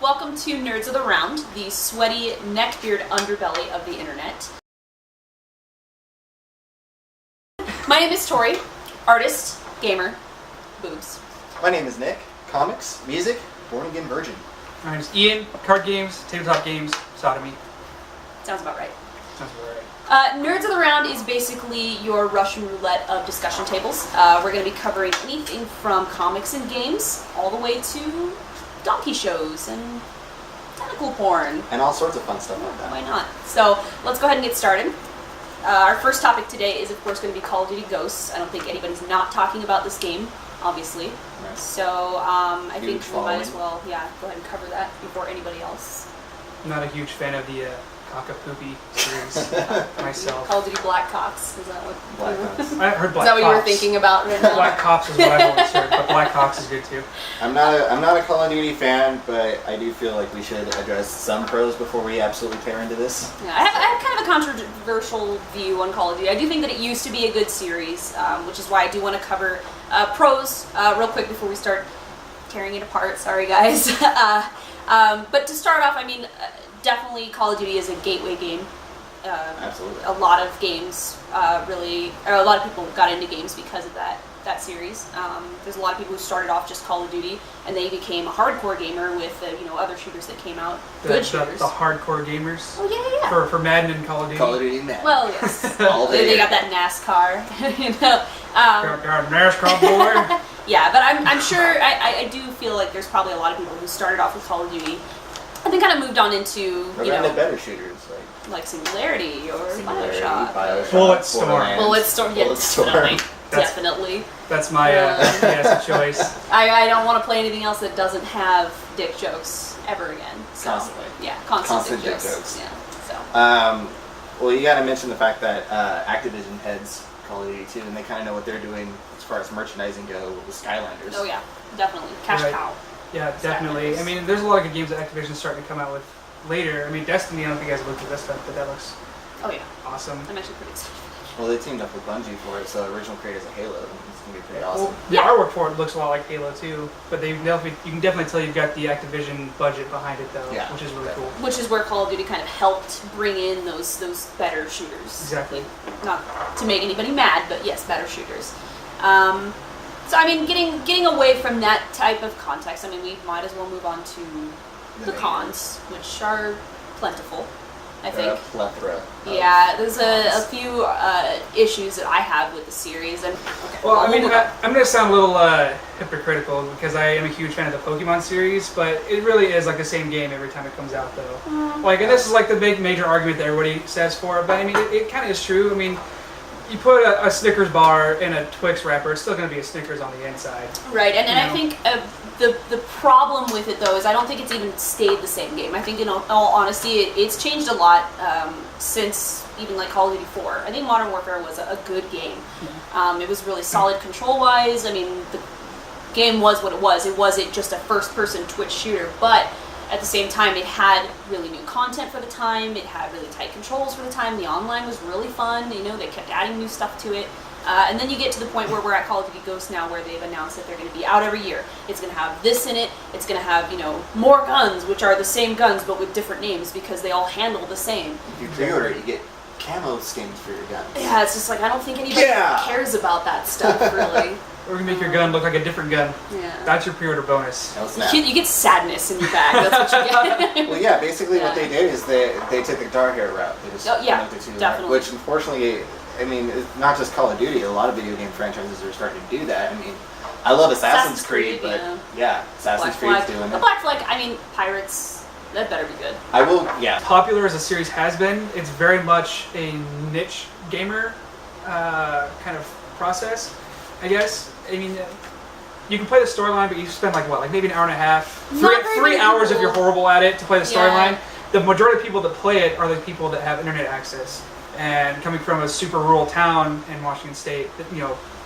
Welcome to Nerds of the Round, the sweaty, neckbeard underbelly of the internet. My name is Tori, artist, gamer, boobs. My name is Nick, comics, music, born-again virgin. My name is Ian, card games, tabletop games, sodomy. Sounds about right. Sounds about right. Nerds of the Round is basically your Russian roulette of discussion tables. We're going to be covering anything from comics and games, all the way to donkey shows and tentacle porn. And all sorts of fun stuff like that. Why not? So, let's go ahead and get started. Our first topic today is, of course, going to be Call of Duty Ghosts. I don't think anybody's not talking about this game, obviously. Right. So, I Huge think we might as following. well, go ahead and cover that before anybody else. I'm not a huge fan of the Cock-a-Poopy series myself. Call of Duty Black Cox, is that what? Black Ops. I heard Black Is that what you were Cops. thinking about right now? Black Cops is what I've always heard, but Black Cops is good too. I'm not a Call of Duty fan, but I do feel like we should address some pros before we absolutely tear into this. Yeah, I have kind of a controversial view on Call of Duty. I do think that it used to be a good series, which is why I do want to cover pros real quick before we start tearing it apart. Sorry, guys. But to start off, I mean, definitely Call of Duty is a gateway game. Absolutely. A lot of games a lot of people got into games because of that series. There's a lot of people who started off just Call of Duty, and they became a hardcore gamer with other shooters that came out. Good shooters. The hardcore gamers. Oh yeah. For Madden and Call of Duty. Call of Duty Madden. Well, yes. All day. They got that NASCAR, Got a NASCAR boy. Yeah, but I'm sure I do feel like there's probably a lot of people who started off with Call of Duty and then kind of moved on into Or into better shooters like Singularity or Singularity, Bioshock. Bulletstorm. Borderlands. Bulletstorm, yeah, Bulletstorm. definitely. That's my yes choice. I don't want to play anything else that doesn't have dick jokes ever again. So, Constantly. Yeah, constant dick jokes. jokes. Yeah. So. Well, you got to mention the fact that Activision heads Call of Duty too, and they kind of know what they're doing as far as merchandising go with the Skylanders. Oh yeah, definitely. Cash Right. cow. Yeah, definitely. Skylanders. I mean, there's a lot of good games that Activision's starting to come out with later. I mean, Destiny, I don't think you guys looked at that stuff, but that looks Oh yeah, awesome. I'm actually pretty excited. Well, they teamed up with Bungie for it, so original creators of Halo. It's gonna be pretty Well, awesome. the Yeah. artwork for it looks a lot like Halo too, but you can definitely tell you've got the Activision budget behind it though, Yeah, which is really cool. Which is where Call of Duty kind of helped bring in those better shooters. Exactly. Not to make anybody mad, but yes, better shooters. So I mean, getting away from that type of context, I mean, we might as well move on to the cons, which are plentiful, I There are think. a plethora. Of Yeah, there's a cons. few issues that I have with the series, and okay, Well, I mean, move on. I'm going to sound a little hypocritical because I am a huge fan of the Pokemon series, but it really is like the same game every time it comes out, though. Like, and this is like the big major argument that everybody says for it, but I mean, it kind of is true. I mean, you put a Snickers bar in a Twix wrapper, it's still going to be a Snickers on the inside. Right, and I know. think the problem with it though is I don't think it's even stayed the same game. I think in all honesty it's changed a lot since even like Call of Duty 4. I think Modern Warfare was a good game. It was really solid control wise. I mean the game was what it was. It wasn't just a first person Twitch shooter, but at the same time it had really new content for the time. It had really tight controls for the time. The online was really fun. They kept adding new stuff to it. And then you get to the point where we're at Call of Duty Ghosts now, where they've announced that they're going to be out every year. It's going to have this in it. It's going to have, more guns, which are the same guns but with different names because they all handle the same. If you pre-order, you get camo skins for your guns. Yeah, it's just like I don't think anybody Yeah. cares about that stuff, really. Or you can make your gun look like a different gun. Yeah. That's your pre-order bonus. No snap. You get sadness in your bag. That's what you get. Well, yeah, basically what Yeah. they did is they took the Guitar Hero route. They just Oh, yeah, connected to definitely. Which unfortunately, I mean, it's not just Call of Duty. A lot of video game franchises are starting to do that. I mean, I love Assassin's Creed, but yeah. Assassin's Black Creed's Flag. doing The it. Black Flag, I mean, Pirates, that better be good. I will, yeah. Popular as a series has been, it's very much a niche gamer kind of process, I guess. I mean, you can play the storyline, but you spend like maybe an hour and a half, Not very three many hours if people. you're horrible at it to play the Yeah. storyline. The majority of people that play it are the people that have internet access. And coming from a super rural town in Washington State,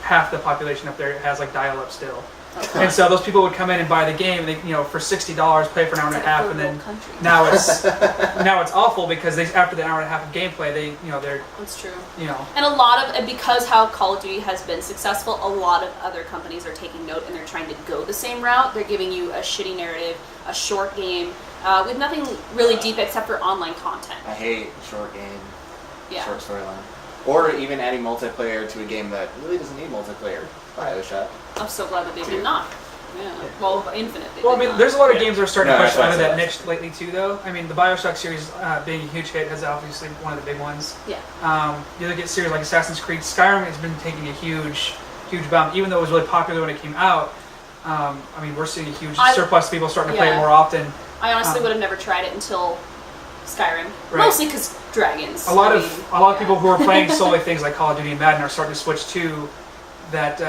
half the population up there has like dial-up still. Okay. And so those people would come in and buy the game, and they, for $60, play for an hour and a half, and then Country. now it's awful because after the hour and a half of gameplay, they're That's true. you know. And a lot of, and because how Call of Duty has been successful, a lot of other companies are taking note and they're trying to go the same route. They're giving you a shitty narrative, a short game, with nothing really deep except for online content. I hate short game, Yeah. short storyline. Or even adding multiplayer to a game that really doesn't need multiplayer. BioShock. I'm so glad that they did not. Yeah. Well, Infinite. They Well, I did mean, not. there's a lot of Yeah. games that are starting No, to push that's out of what I that said. niche lately too, though. I mean, the BioShock series being a huge hit is obviously one of the big ones. Yeah. You look at series like Assassin's Creed, Skyrim has been taking a huge bump, even though it was really popular when it came out. I mean, we're seeing a huge surplus of people starting to play it Yeah. more often. I honestly would have never tried it until Skyrim. Right. Mostly because dragons. A lot I of mean, people who are playing solely things like Call of Duty and Madden are starting to switch to that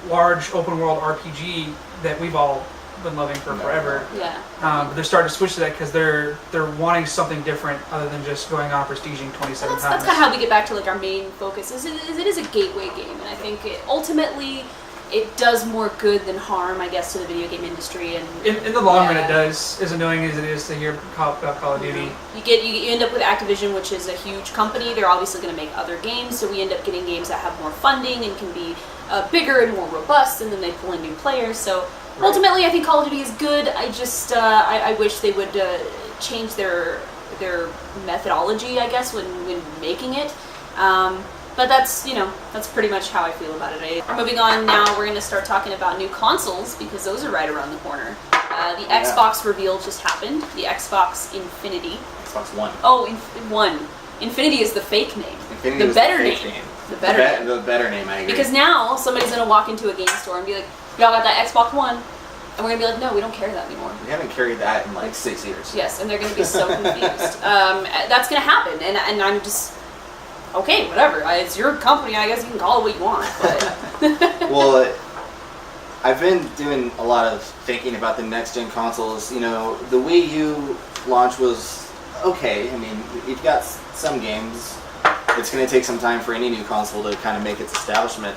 large open world RPG that we've all been loving for forever. Yeah. But they're starting to switch to that because they're wanting something different other than just going on prestiging 27 That's times. kind of how we get back to like our main focus. It is a gateway game, and I think ultimately it does more good than harm, I guess, to the video game industry. And In the long run, Yeah. it does. As annoying as it is to hear about Call of Duty. You end up with Activision, which is a huge company. They're obviously going to make other games, so we end up getting games that have more funding and can be bigger and more robust, and then they pull in new players. So ultimately, I think Call of Duty is good. I just I wish they would change their methodology, I guess, when making it. But that's pretty much how I feel about it. Moving on now, we're going to start talking about new consoles because those are right around the corner. The Xbox reveal just happened. The Xbox Infinity. Xbox One. Oh, One. Infinity is the fake name. Infinity the was better the fake name. name. The better name. The better name, I agree. Because now somebody's going to walk into a game store and be like, y'all got that Xbox One? And we're going to be like, no, we don't carry that anymore. we haven't carried that in like 6 years. Yes, and they're going to be so confused. That's going to happen, and I'm just... Okay, whatever. It's your company. I guess you can call it what you want. But Well, I've been doing a lot of thinking about the next gen consoles. You know, the Wii U launch was okay. I mean, you've got some games. It's going to take some time for any new console to kind of make its establishment.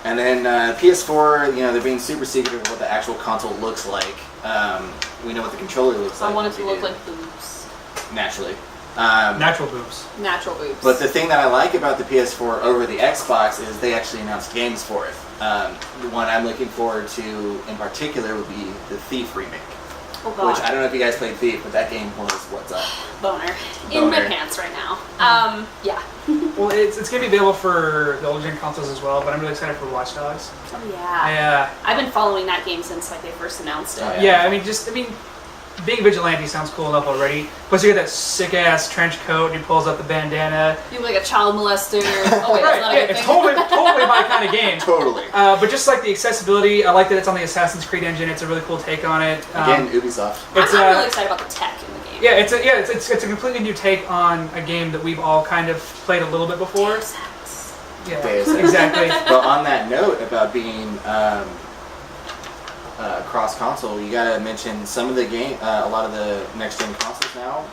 And then PS4, you know, they're being super secretive of what the actual console looks like. We know what the controller looks like. I want it to We look do. like boobs. Naturally. Natural boobs. Natural boobs. But the thing that I like about the PS4 over the Xbox is they actually announced games for it. The one I'm looking forward to in particular would be the Thief remake. Oh god. Which I don't know if you guys played Thief, but that game was what's up. Boner. In my Boner. pants right now. Yeah. Well, it's going to be available for the older gen consoles as well, but I'm really excited for Watch Dogs. Oh yeah. I, I've been following that game since like they first announced it. Oh, yeah, I mean, being vigilante sounds cool enough already. Plus, you get that sick ass trench coat, and he pulls up the bandana. You look like a child molester. Oh wait, that's not a yeah, good it's thing. totally my kind of game. Totally. But just like the accessibility, I like that it's on the Assassin's Creed engine. It's a really cool take on it. Again, Ubisoft. It's I'm really excited about the tech in the game. yeah, it's a completely new take on a game that we've all kind of played a little bit before. Deus Ex. Yeah, Deus Ex. exactly. But on that note about being cross-console, you gotta mention some of the game, a lot of the next-gen consoles now,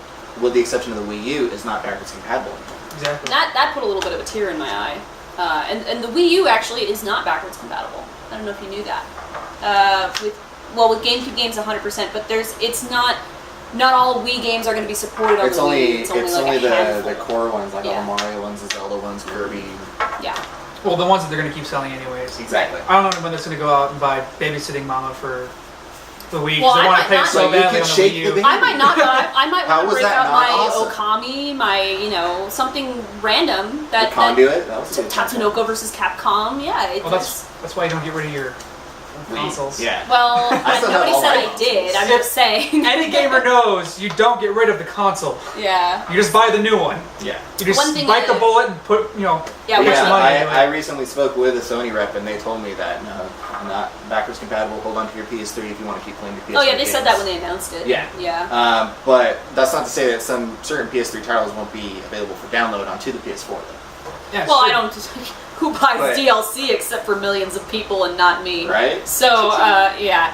with the exception of the Wii U, is not backwards compatible anymore. Exactly. That put a little bit of a tear in my eye. And the Wii U actually is not backwards compatible. I don't know if you knew that. With GameCube games 100%, but it's not all Wii games are going to be supported on It's the only Wii. It's only like a the handful. core ones, like all Yeah. the Mario ones, the Zelda ones, Kirby. Yeah. Well, the ones that they're going to keep selling anyways. Exactly. I don't know when they're going to go out and buy Babysitting Mama for the Wii. 'Cause Well, they I want might to play it not- so But you badly can on the shake Wii the U. baby. I might not. I might How want to was break that out not my awesome? Okami, my something random The that Conduit. That was a good Tatsunoko versus Capcom. Yeah. Well, that's why you don't get rid of your consoles. Yeah. Well, I still have nobody all said my I did. I'm consoles. just saying. Any gamer knows you don't get rid of the console. Yeah. You just buy the new one. Yeah. You just One thing bite the I- bullet and put, Yeah, put which- some money I, into it. I recently spoke with a Sony rep and they told me that no, not backwards compatible. Hold on to your PS3 if you want to keep playing the PS3. Oh yeah, they said games. that when they announced it. Yeah. Yeah. But that's not to say that some certain PS3 titles won't be available for download onto the PS4 though. Yeah, Well, sure. I don't. Who buys But- DLC except for millions of people and not me? Right? So yeah.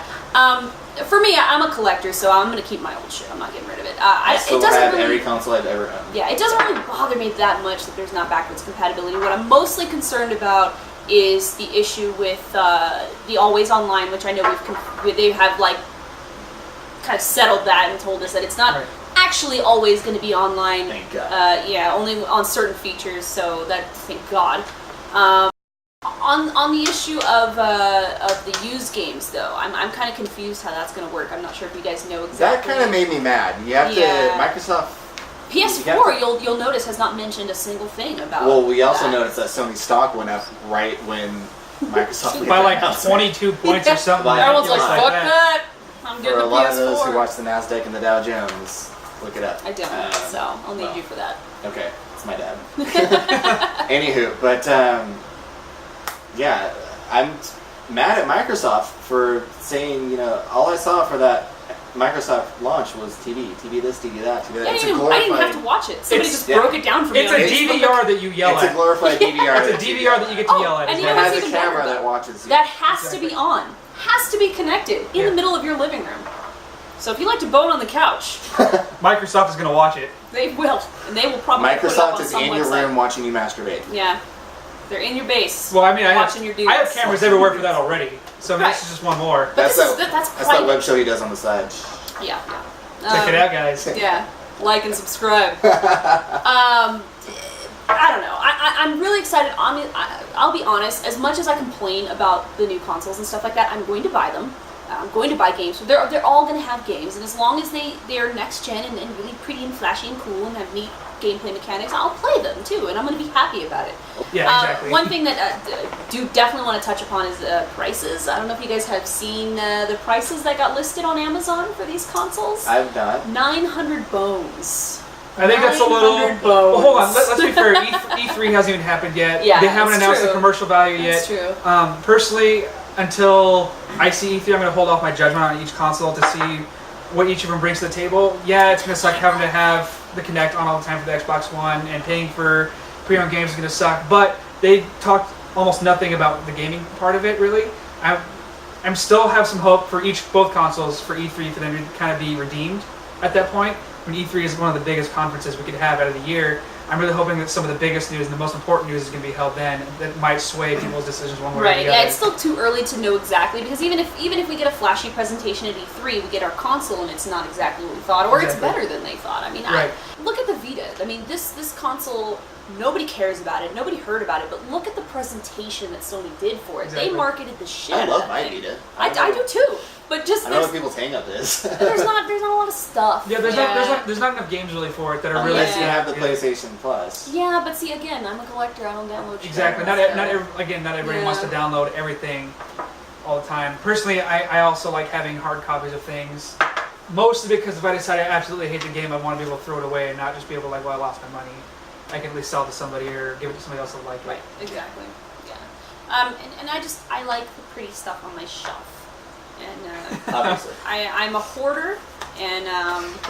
For me, I'm a collector, so I'm gonna keep my old shit. I'm not getting rid of it. I It still doesn't have really. every console I've ever owned. Yeah, it doesn't really bother me that much that there's not backwards compatibility. What I'm mostly concerned about is the issue with the always online, which I know they have like kind of settled that and told us that it's not Right. actually always going to be online. Thank God. Yeah, only on certain features. So that thank God. On the issue of the used games, though, I'm kind of confused how that's going to work. I'm not sure if you guys know exactly. That kind of made me mad. You have to Microsoft. PS4, you'll notice, has not mentioned a single thing about. Well, we also that. noticed that Sony stock went up right when Microsoft by like 22 points or something. Everyone's like, ridiculous fuck that. that. I'm For getting a the lot PS4. of those who watch the Nasdaq and the Dow Jones, look it up. I don't, so I'll need you for that. Okay, it's my dad. Anywho, but yeah, I'm mad at Microsoft for saying, you know, all I saw for that Microsoft launch was TV this, TV that, TV that. I didn't have to watch it. Somebody just broke it down for me. It's a DVR that you yell at. It's a glorified DVR. It's a DVR that you get to yell at. And it has a camera that watches you. That has to be on. Has to be connected in the middle of your living room. So if you like to bone on the couch, Microsoft is going to watch it. They will, and they will probably. Microsoft put it up on is some in your website. room watching you masturbate. Yeah, they're in your base. Well, I mean, I have cameras everywhere for that already. So this is just one more. But that's that web show he does on the side. Yeah. Check it out, guys. Yeah, like and subscribe. I don't know. I'm really excited. I'll be honest. As much as I complain about the new consoles and stuff like that, I'm going to buy them. I'm going to buy games. So they're all going to have games, and as long as they're next gen and really pretty and flashy and cool and have neat gameplay mechanics, I'll play them too, and I'm going to be happy about it. Yeah, exactly. One thing that do definitely want to touch upon is prices. I don't know if you guys have seen the prices that got listed on Amazon for these consoles. I've not. 900 bones. I think that's a little. Well, hold on. Let's be fair. E3 hasn't even happened yet. Yeah, they haven't announced the commercial value yet. That's true. Personally, until I see E3, I'm going to hold off my judgment on each console to see what each of them brings to the table. Yeah, it's going to suck having to have the Kinect on all the time for the Xbox One, and paying for pre-owned games is going to suck. But they talked almost nothing about the gaming part of it, really. I'm still have some hope for both consoles for E3 for them to kind of be redeemed at that point. I mean, E3 is one of the biggest conferences we could have out of the year. I'm really hoping that some of the biggest news and the most important news is going to be held then. That might sway people's decisions one way or the other. Right. Yeah, it's still too early to know exactly, because even if we get a flashy presentation at E3, we get our console and it's not exactly what we thought, or it's better than they thought. I mean, look at the Vita. I mean, this console, nobody cares about it. Nobody heard about it, but look at the presentation that Sony did for it. Exactly. They marketed the shit out of it. I love my Vita. I do too. But just I don't know what people's hang-up is. there's not a lot of stuff. Yeah, there's not enough games really for it that are really. Unless you have the PlayStation Plus. Yeah, but see, again, I'm a collector. I don't download shit. Exactly. Not everybody wants to download everything all the time. Personally, I also like having hard copies of things. Mostly because if I decide I absolutely hate the game, I want to be able to throw it away and not just be able to I lost my money. I can at least sell it to somebody or give it to somebody else that like it. Right. Exactly. Yeah. And I like the pretty stuff on my shelf. And obviously, I'm a hoarder, and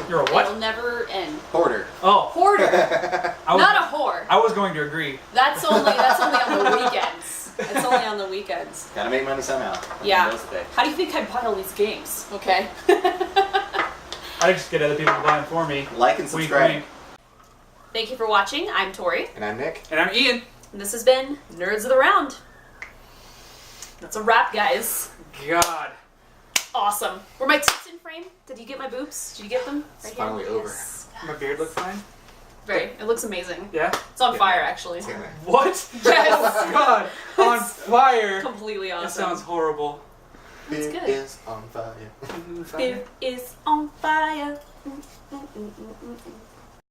you're a what? It'll never end. Hoarder. Oh, hoarder, not a whore. I was going to agree. That's only on the weekends. It's only on the weekends. Gotta make money somehow. Yeah. How do you think I buy all these games? Okay. I just get other people to buy them for me. Like and subscribe. Wink. Thank you for watching. I'm Tori. And I'm Nick. And I'm Ian. And this has been Nerds of the Round. That's a wrap, guys. God. Awesome. Were my tits in frame? Did you get my boobs? Did you get them? It's finally over. Yes. My beard looks fine. Very. It looks amazing. Yeah? It's on fire, actually. What? Yes. God. On fire. Completely awesome. That sounds horrible. It's good. It is on fire. It is on fire.